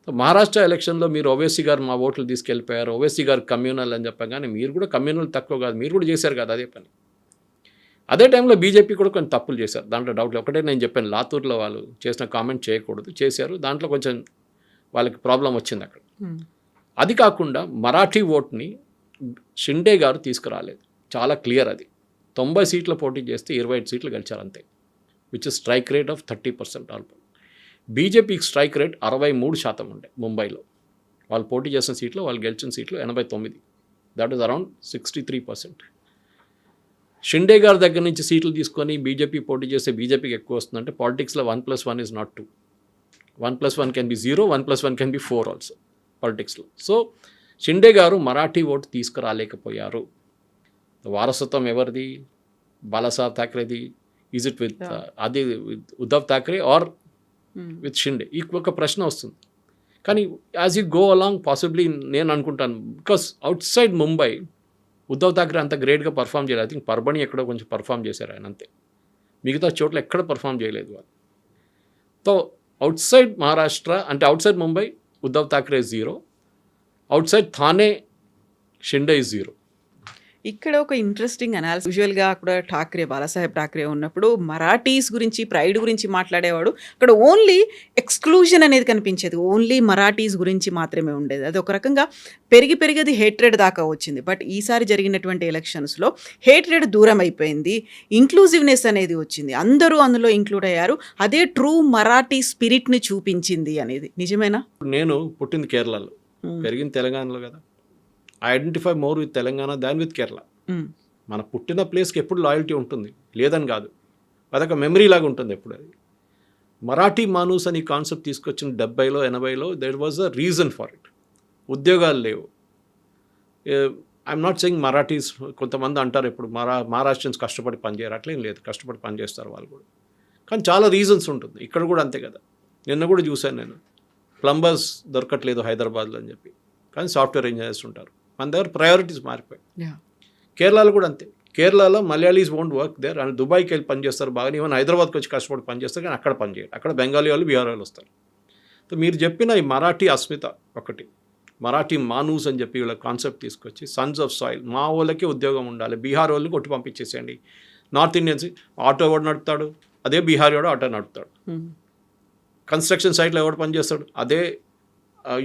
మహారాష్ట్ర ఎలక్షన్లో మీరు ఓవైసీ గారు మా ఓట్లు తీసుకెళ్ళిపోయారు, ఓవైసీ గారు కమ్యూనల్ అని చెప్పగానే మీరు కూడా కమ్యూనల్ తక్కువ కాదు, మీరు కూడా చేశారు కదా అదే పని. అదే టైంలో బీజేపీ కూడా కొన్ని తప్పులు చేశారు, దాంట్లో డౌట్. ఒకటే నేను చెప్పాను, లాతూర్లో వాళ్ళు చేసిన కామెంట్ చేయకూడదు, చేశారు. దాంట్లో కొంచెం వాళ్ళకి ప్రాబ్లం వచ్చింది అక్కడ. అది కాకుండా మరాఠీ ఓట్ని షిండే గారు తీసుకురాలేదు, చాలా క్లియర్. అది 90 సీట్లు పోటీ చేస్తే 25 సీట్లు గెలిచారు అంతే, which is strike rate of 30% all. బీజేపీకి స్ట్రైక్ రేట్ 63% ఉండే ముంబైలో. వాళ్ళు పోటీ చేసిన సీట్లు, వాళ్ళు గెలిచిన సీట్లు 89. That is around 63%. షిండే గారి దగ్గర నుంచి సీట్లు తీసుకొని బీజేపీ పోటీ చేస్తే బీజేపీకి ఎక్కువ వస్తుందంటే పాలిటిక్స్లో 1+1 is not 2. 1+1 can be 0, 1+1 can be 4 also పాలిటిక్స్లో. సో షిండే గారు మరాఠీ ఓటు తీసుకురాలేకపోయారు. వారసత్వం ఎవరిది? బాలాసాహెబ్ థాక్రేది. ఈజ్ ఇట్ విత్ అది with Uddhav Thackeray or with Shinde? ఈ ఒక ప్రశ్న వస్తుంది. కానీ as you go along possibly నేను అనుకుంటాను, because outside Mumbai Uddhav Thackeray అంత గ్రేట్గా పర్ఫామ్ చేయలేదు. ఐ థింక్ పర్బణి ఎక్కడో కొంచెం పర్ఫామ్ చేశారు ఆయన, అంతే. మిగతా చోట్ల ఎక్కడ పర్ఫామ్ చేయలేదు వాళ్ళు. సో అవుట్ సైడ్ మహారాష్ట్ర అంటే out side Mumbai Uddhav Thackeray 0, out side Thane Shinde 0. ఇక్కడ ఒక ఇంట్రెస్టింగ్ అనాలిసిస్. యూజువల్గా అక్కడ ఠాక్రే, బాలాసాహెబ్ ఠాక్రే ఉన్నప్పుడు మరాఠీస్ గురించి, ప్రైడ్ గురించి మాట్లాడేవాడు. అక్కడ ఓన్లీ ఎక్స్క్లూజన్ అనేది కనిపించేది, ఓన్లీ మరాఠీస్ గురించి మాత్రమే ఉండేది. అది ఒక రకంగా పెరిగి అది హేట్రెడ్ దాకా వచ్చింది. బట్ ఈసారి జరిగినటువంటి ఎలక్షన్స్లో హేట్రెడ్ దూరం అయిపోయింది, ఇంక్లూజివ్నెస్ అనేది వచ్చింది, అందరూ అందులో ఇంక్లూడ్ అయ్యారు. అదే ట్రూ మరాఠీ స్పిరిట్ని చూపించింది అనేది నిజమేనా? నేను పుట్టింది కేరళలో, పెరిగింది తెలంగాణలో కదా. I identify more with Telangana than with Kerala. మన పుట్టిన ప్లేస్కి ఎప్పుడు లాయల్టీ ఉంటుంది, లేదని కాదు, అదొక మెమరీ లాగా ఉంటుంది ఎప్పుడు. అది మరాఠీ మానూస్ అని కాన్సెప్ట్ తీసుకొచ్చిన 70లో 80లో there was a reason for it. ఉద్యోగాలు లేవు. ఐఎమ్ నాట్ సెయింగ్ మరాఠీస్, కొంతమంది అంటారు ఇప్పుడు మహారాష్ట్రన్స్ కష్టపడి పనిచేయరు, అట్లేం లేదు, కష్టపడి పనిచేస్తారు వాళ్ళు కూడా. కానీ చాలా రీజన్స్ ఉంటుంది. ఇక్కడ కూడా అంతే కదా. నిన్న కూడా చూశాను నేను, ప్లంబర్స్ దొరకట్లేదు హైదరాబాద్లో అని చెప్పి, కానీ సాఫ్ట్వేర్ ఇంజనీర్స్ ఉంటారు. మన దగ్గర ప్రయారిటీస్ మారిపోయి. కేరళలో కూడా అంతే. కేరళలో Malayalis won't work there, and దుబాయ్కి వెళ్ళి పనిచేస్తారు బాగా, ఈవెన్ హైదరాబాద్కి వచ్చి కష్టపడి పనిచేస్తారు, కానీ అక్కడ పనిచేయరు. అక్కడ బెంగాలీ వాళ్ళు, బీహార్ వాళ్ళు వస్తారు. సో మీరు చెప్పిన ఈ మరాఠీ అస్మిత ఒకటి, మరాఠీ మానూస్ అని చెప్పి వీళ్ళ కాన్సెప్ట్ తీసుకొచ్చి సన్స్ ఆఫ్ సాయిల్, మా వాళ్ళకి ఉద్యోగం ఉండాలి, బీహార్ వాళ్ళకి కొట్టి పంపించేసేయండి. నార్త్ ఇండియన్స్ ఆటో ఎవడు నడుపుతాడు? అదే బీహార్ వాడు ఆటో నడుపుతాడు. కన్స్ట్రక్షన్ సైట్లో ఎవడు పనిచేస్తాడు? అదే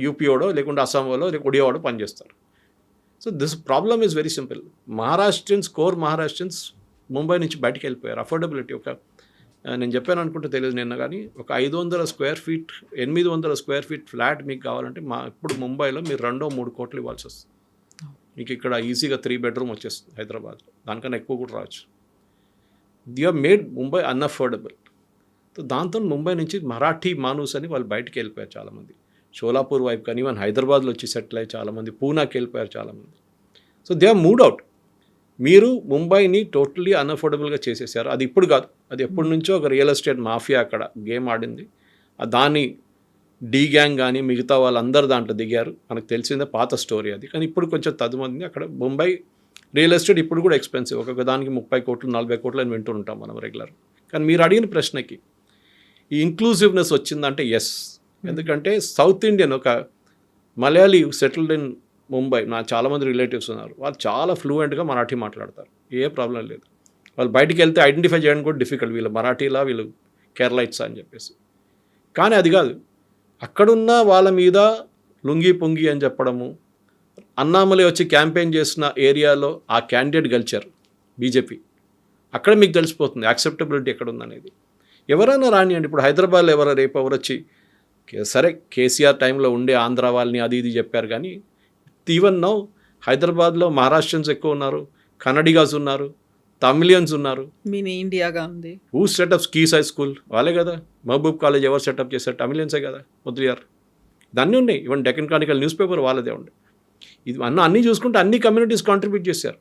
యూపీ వాడో లేకుంటే అస్సాం వాడో లేకుంటే ఒడియా వాడో పనిచేస్తారు. So this problem is very simple. Maharashtrians, core Maharashtrians Mumbai నుంచి బయటికి వెళ్ళిపోయారు. అఫోర్డబిలిటీ ఒక నేను చెప్పాను అనుకుంటే తెలియదు నిన్న, కానీ ఒక 500 square feet 800 square feet flat మీకు కావాలంటే ఇప్పుడు ముంబైలో మీరు 2-3 కోట్లు ఇవ్వాల్సి వస్తుంది. మీకు ఇక్కడ ఈజీగా 3 బెడ్రూమ్ వచ్చేస్తుంది హైదరాబాద్లో, దానికన్నా ఎక్కువ కూడా రావచ్చు. They are made Mumbai unaffordable. So దాంతో ముంబై నుంచి మరాఠీ మానూస్ అని వాళ్ళు బయటికి వెళ్ళిపోయారు చాలామంది. షోలాపూర్ వైపు కానీ ఈవెన్ హైదరాబాద్లో వచ్చి సెటిల్ అయ్యి చాలామంది, పూనాకి వెళ్ళిపోయారు చాలామంది. So they are moved out. మీరు ముంబైని టోటలీ అన్అఫోర్డబుల్గా చేసేసారు. అది ఇప్పుడు కాదు, అది ఎప్పటి నుంచో ఒక రియల్ ఎస్టేట్ మాఫియా అక్కడ గేమ్ ఆడింది. దాని డీ గ్యాంగ్ కానీ మిగతా వాళ్ళందరూ దాంట్లో దిగారు. మనకు తెలిసిందే, పాత స్టోరీ అది. కానీ ఇప్పుడు కొంచెం తదుమంది అక్కడ ముంబై రియల్ ఎస్టేట్ ఇప్పుడు కూడా ఎక్స్పెన్సివ్. ఒక్కొక్క దానికి 30 కోట్లు 40 కోట్లు అని వింటూ ఉంటాం మనం రెగ్యులర్. కానీ మీరు అడిగిన ప్రశ్నకి ఈ ఇంక్లూజివ్నెస్ వచ్చిందంటే ఎస్. ఎందుకంటే సౌత్ ఇండియన్ ఒక మలయాళీ సెటిల్డ్ ఇన్ ముంబై, నా చాలామంది రిలేటివ్స్ ఉన్నారు, వాళ్ళు చాలా ఫ్లూయెంట్గా మరాఠీ మాట్లాడతారు, ఏ ప్రాబ్లం లేదు. వాళ్ళు బయటికి వెళ్తే ఐడెంటిఫై చేయడం కూడా డిఫికల్ట్, వీళ్ళు మరాఠీలా వీళ్ళు కేరళైట్స్ అని చెప్పేసి. కానీ అది కాదు, అక్కడున్న వాళ్ళ మీద లుంగి పొంగి అని చెప్పడము, అన్నామలై వచ్చి క్యాంపెయిన్ చేసిన ఏరియాలో ఆ క్యాండిడేట్ గెలిచారు బీజేపీ, అక్కడ మీకు తెలిసిపోతుంది యాక్సెప్టబిలిటీ ఎక్కడ ఉందనేది. ఎవరైనా రానియండి, ఇప్పుడు హైదరాబాద్లో రేపు ఎవరు వచ్చి సరే కేసీఆర్ టైంలో ఉండే ఆంధ్ర వాళ్ళని అది ఇది చెప్పారు, కానీ ఈవెన్ నౌ హైదరాబాద్లో మహారాష్ట్రియన్స్ ఎక్కువ ఉన్నారు, కన్నడిగాస్ ఉన్నారు, తమిళియన్స్ ఉన్నారు. మినీ ఇండియాగా ఉంది. Who setup keys high school? వాళ్ళే కదా. మహబూబ్ కాలేజ్ ఎవరు సెటప్ చేశారు? తమిళియన్సే కదా, ముద్రియార్. ఇదన్నీ ఉన్నాయి. Even Deccan Chronicle news paper వాళ్ళదే ఉండే. ఇది అన్నీ చూసుకుంటే అన్ని కమ్యూనిటీస్ కాంట్రిబ్యూట్ చేశారు.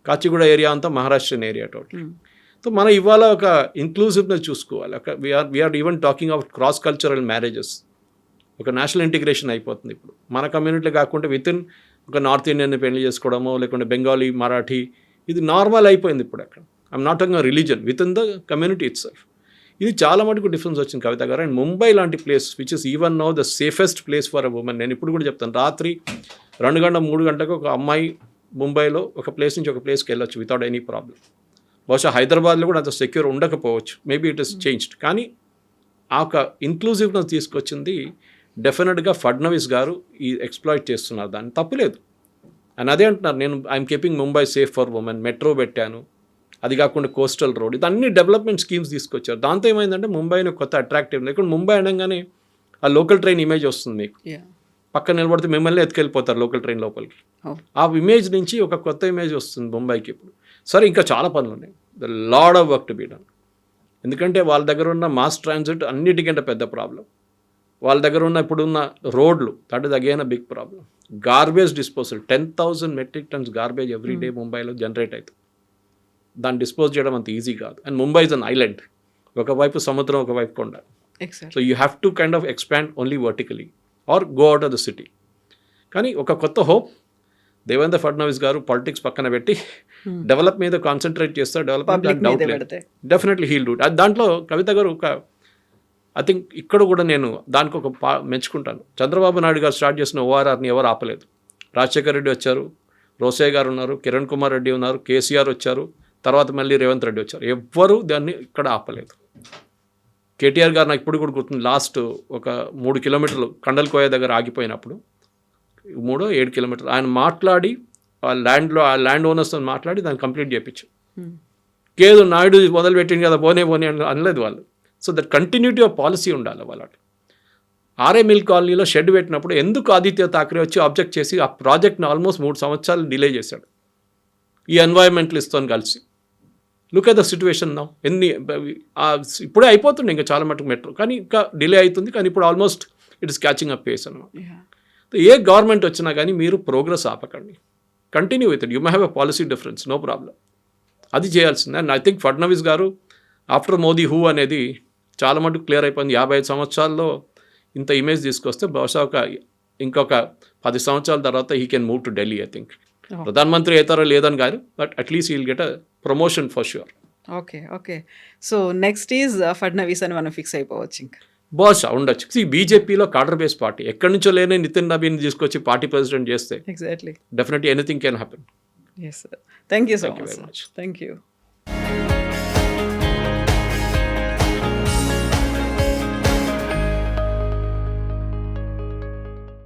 కాచిగూడ ఏరియా అంతా మహారాష్ట్రియన్ ఏరియా టోటల్. సో మనం ఇవాళ ఒక ఇంక్లూజివ్నెస్ చూసుకోవాలి. ఒక we are even talking of cross cultural marriages. ఒక నేషనల్ ఇంటిగ్రేషన్ అయిపోతుంది ఇప్పుడు. మన కమ్యూనిటీ కాకుండా వితిన్ ఒక నార్త్ ఇండియన్ని పెళ్లి చేసుకోవడమో లేకుంటే బెంగాలీ, మరాఠీ, ఇది నార్మల్ అయిపోయింది ఇప్పుడు అక్కడ. I'm not talking religion, with in the community it self. ఇది చాలా మటుకు డిఫరెన్స్ వచ్చింది కవిత గారు. అండ్ ముంబై లాంటి place which is even now the safest place for a women. నేను ఇప్పుడు కూడా చెప్తాను, రాత్రి 2 గంటల 3 గంటలకు ఒక అమ్మాయి ముంబైలో ఒక ప్లేస్ నుంచి ఒక ప్లేస్కి వెళ్ళొచ్చు వితౌట్ ఎనీ ప్రాబ్లం. బహుశా హైదరాబాద్లో కూడా అంత సెక్యూర్ ఉండకపోవచ్చు, మేబీ ఇట్ ఇస్ చేంజ్డ్. కానీ ఆ ఒక ఇంక్లూజివ్నెస్ తీసుకొచ్చింది డెఫినెట్గా ఫడ్నవీస్ గారు ఈ ఎక్స్ప్లాయిట్ చేస్తున్నారు, దాన్ని తప్పులేదు. అండ్ అదే అంటున్నారు, నేను I'm keeping Mumbai safe for women, metro పెట్టాను, అది కాకుండా కోస్టల్ రోడ్, ఇది అన్ని డెవలప్మెంట్ స్కీమ్స్ తీసుకొచ్చారు. దాంతో ఏమైందంటే ముంబైని కొత్త అట్రాక్టివ్, లేకుంటే ముంబై అనగానే ఆ లోకల్ ట్రైన్ ఇమేజ్ వస్తుంది మీకు, పక్కన నిలబడితే మిమ్మల్ని ఎత్తుకెళ్ళిపోతారు లోకల్ ట్రైన్ లోపలికి. ఆ ఇమేజ్ నుంచి ఒక కొత్త ఇమేజ్ వస్తుంది ముంబైకి ఇప్పుడు. సరే ఇంకా చాలా పనులు ఉన్నాయి, the lot of work to be done. ఎందుకంటే వాళ్ళ దగ్గర ఉన్న మాస్ ట్రాన్సిట్ అన్నిటికంటే పెద్ద ప్రాబ్లం. వాళ్ళ దగ్గర ఉన్న ఇప్పుడున్న రోడ్లు, that is again a big problem. Garbage disposal, 10,000 metric tons garbage every day ముంబైలో జనరేట్ అవుతుంది. దాన్ని డిస్పోజ్ చేయడం అంత ఈజీ కాదు. And Mumbai is an island, ఒకవైపు సముద్రం ఒకవైపు కొండ. So you have to kind of expand only vertically or go out of the city. కానీ ఒక కొత్త హోప్, దేవేంద్ర ఫడ్నవీస్ గారు పాలిటిక్స్ పక్కన పెట్టి డెవలప్ మీద కాన్సన్ట్రేట్ చేస్తారు. డెవలప్మెంట్ డౌట్ లేదు, డెఫినెట్లీ హీల్ డూ. దాంట్లో కవిత గారు ఒక ఐ థింక్ ఇక్కడ కూడా నేను దానికి ఒక మెచ్చుకుంటాను. చంద్రబాబు నాయుడు గారు స్టార్ట్ చేసిన ఓఆర్ఆర్ని ఎవరు ఆపలేదు. రాజశేఖర రెడ్డి వచ్చారు, రోసయ్య గారు ఉన్నారు, కిరణ్ కుమార్ రెడ్డి ఉన్నారు, కేసీఆర్ వచ్చారు, తర్వాత మళ్ళీ రేవంత్ రెడ్డి వచ్చారు. ఎవ్వరూ దాన్ని ఇక్కడ ఆపలేదు. కేటీఆర్ గారు నాకు ఇప్పుడు కూడా గుర్తుంది, లాస్ట్ ఒక 3 కిలోమీటర్లు కండల్కోయ దగ్గర ఆగిపోయినప్పుడు, 7 కిలోమీటర్లు ఆయన మాట్లాడి ఆ ల్యాండ్ ఓనర్స్తో మాట్లాడి దాన్ని కంప్లీట్ చేయించు. కేదు నాయుడు మొదలుపెట్టింది కదా పోనే అనలేదు వాళ్ళు. So that continuity of policy ఉండాలి వాళ్ళ. ఆర్ఏ మిల్ కాలనీలో షెడ్ పెట్టినప్పుడు ఎందుకు ఆదిత్య థాకరే వచ్చి ఆబ్జెక్ట్ చేసి ఆ ప్రాజెక్ట్ని ఆల్మోస్ట్ 3 సంవత్సరాలు డిలే చేశాడు ఈ ఎన్వైరన్మెంటలిస్ట్తో కలిసి. Look at the situation now. ఇప్పుడే అయిపోతుంది ఇంకా చాలా మటుకు మెట్రో, కానీ ఇంకా డిలే అవుతుంది. కానీ ఇప్పుడు almost it is catching up pace అనమాట. ఏ గవర్నమెంట్ వచ్చినా కానీ మీరు ప్రోగ్రెస్ ఆపకండి, continue with it. You may have a policy difference, no problem. అది చేయాల్సిందే. అండ్ ఐ థింక్ ఫడ్నవీస్ గారు ఆఫ్టర్ మోదీ హూ అనేది చాలా మటుకు క్లియర్ అయిపోయింది. 55 సంవత్సరాల్లో ఇంత ఇమేజ్ తీసుకొస్తే బహుశా ఇంకొక 10 సంవత్సరాల తర్వాత he can move to Delhi. I think ప్రధానమంత్రి అవుతారో లేదని కాదు, but at least heal get a promotion for sure. Okay. So next is Fadnavis అని మనం ఫిక్స్ అయిపోవచ్చు ఇంకా. బహుశా ఉండొచ్చు. బీజేపీలో కాడర్ బేస్ పార్టీ, ఎక్కడి నుంచో లేని నితిన్ నబీన్ తీసుకొచ్చి పార్టీ ప్రెసిడెంట్ చేస్తే exactly definitely anything can happen. Yes sir. Thank you so Thank you very much. much. Thank you.